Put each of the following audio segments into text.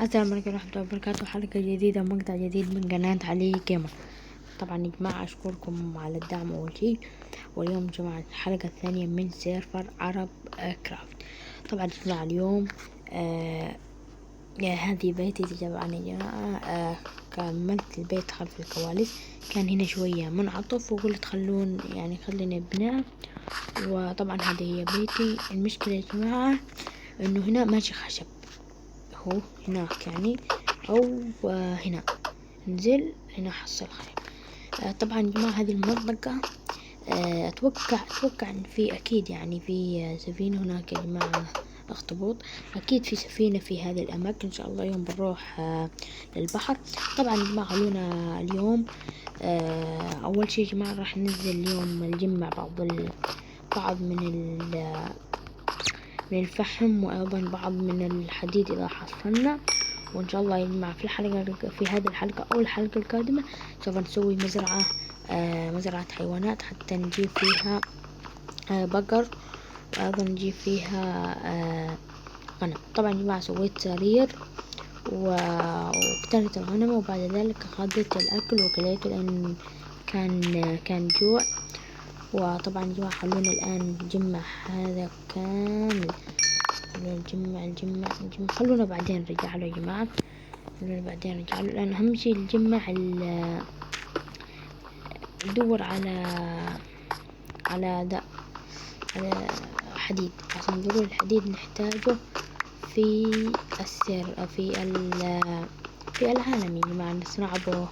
السلام عليكم ورحمة الله وبركاته. حلقة جديدة ومقطع جديد من قناة علي جيمر. طبعا يا جماعة أشكركم على الدعم أول شي. واليوم يا جماعة الحلقة الثانية من سيرفر عرب كرافت. طبعا يا جماعة اليوم هذه بيتي طبعا يا جماعة. كملت البيت خلف الكواليس، كان هنا شوية منعطف وقلت خلينا نبناه. وطبعا هذه هي بيتي. المشكلة يا جماعة انه هنا ماشي خشب، هو هناك يعني او هنا نزل هنا حصل خشب. طبعا يا جماعة هذه المنطقة اتوقع ان في اكيد يعني في سفينة هناك يا جماعة، اخطبوط. اكيد في سفينة في هذه الاماكن. ان شاء الله يوم بنروح للبحر. طبعا يا جماعة خلونا اليوم اول شي يا جماعة راح ننزل اليوم نجمع بعض من الفحم وايضا بعض من الحديد اذا حصلنا. وان شاء الله يا جماعة في هذه الحلقة او الحلقة القادمة سوف نسوي مزرعة حيوانات حتى نجيب فيها بقر، وايضا نجيب فيها غنم. طبعا يا جماعة سويت سرير واقتنيت الغنم، وبعد ذلك اخذت الاكل وكليته لان كان جوع. وطبعا يا جماعة خلونا الان نجمع هذا كامل. نجمع خلونا بعدين نرجع له يا جماعة. لأن أهم شي نجمع ندور على حديد، عشان ضروري الحديد نحتاجه في في العالم يا جماعة نصنع به.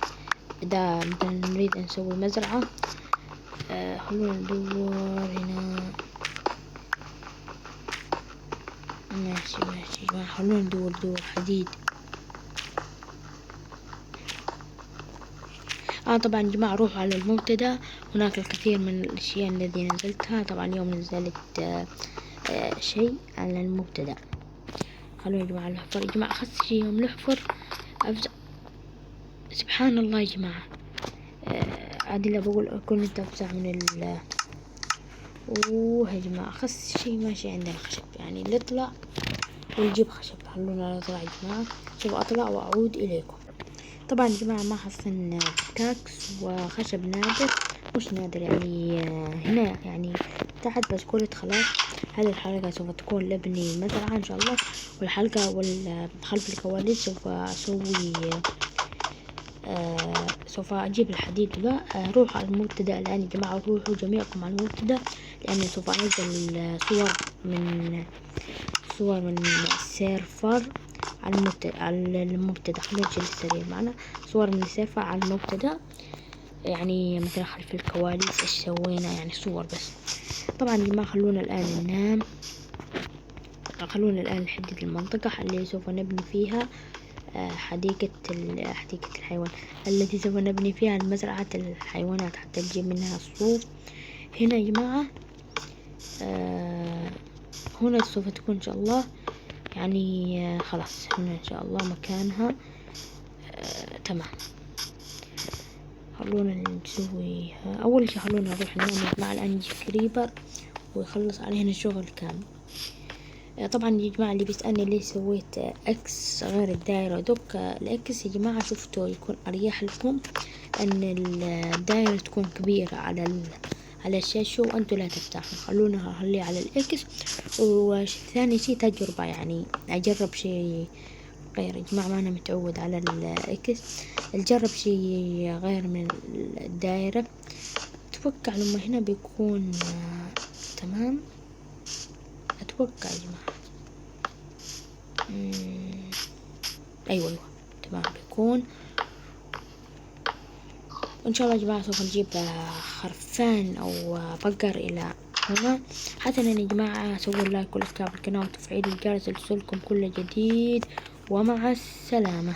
إذا مثلا نريد نسوي مزرعة خلونا ندور هنا. ماشي يا جماعة خلونا ندور حديد. طبعا يا جماعة روحوا على المنتدى، هناك الكثير من الاشياء الذي نزلتها. طبعا اليوم نزلت شيء على المنتدى. خلونا يا جماعة نحفر يا جماعة. اخس شي يوم نحفر سبحان الله يا جماعة. عادي بقول كنت افزع من يا جماعة اخس شي ماشي عندنا خشب، يعني اللي يطلع ونجيب خشب. خلونا نطلع يا جماعة، سوف اطلع واعود اليكم. طبعا يا جماعة ما حصلنا كاكس وخشب نادر، مش نادر يعني هنا يعني تحت. بس قلت خلاص هذه الحلقة سوف تكون لبني مزرعة ان شاء الله، والحلقة خلف الكواليس سوف اجيب الحديد ذا. روحوا على المنتدى الان يا جماعة، روحوا جميعكم على المنتدى لاني سوف انزل صور من السيرفر على المبتدأ. خلينا نشيل السرير معنا. صور من السيرفر على المبتدأ، يعني مثلا خلف الكواليس ايش سوينا، يعني صور بس. طبعا يا جماعة خلونا الآن ننام. خلونا الآن نحدد المنطقة اللي سوف نبني فيها حديقة الحيوان، التي سوف نبني فيها مزرعة الحيوانات حتى نجيب منها الصوف. هنا يا جماعة هنا سوف تكون ان شاء الله يعني خلاص هنا ان شاء الله مكانها تمام. خلونا نسويها اول شي. خلونا نروح ننام يا جماعة الان يجي كريبر ويخلص علينا الشغل كامل. طبعا يا جماعة اللي بيسألني ليه سويت اكس غير الدائرة دوك، الاكس يا جماعة شفتوا يكون اريح لكم، ان الدائرة تكون كبيرة على الشاشة وانتوا لا تفتحوا. خلونا خليه على الاكس. وثاني شي تجربة، يعني اجرب شي غير يا جماعة، ما انا متعود على الاكس. نجرب شي غير من الدائرة. اتوقع لما هنا بيكون تمام. اتوقع يا جماعة ايوه تمام بيكون. وان شاء الله يا جماعة سوف نجيب خرفان او بقر الى هنا. حسنا يا جماعة سووا لايك والاشتراك بالقناة وتفعيل الجرس ليصلكم كل جديد، ومع السلامة.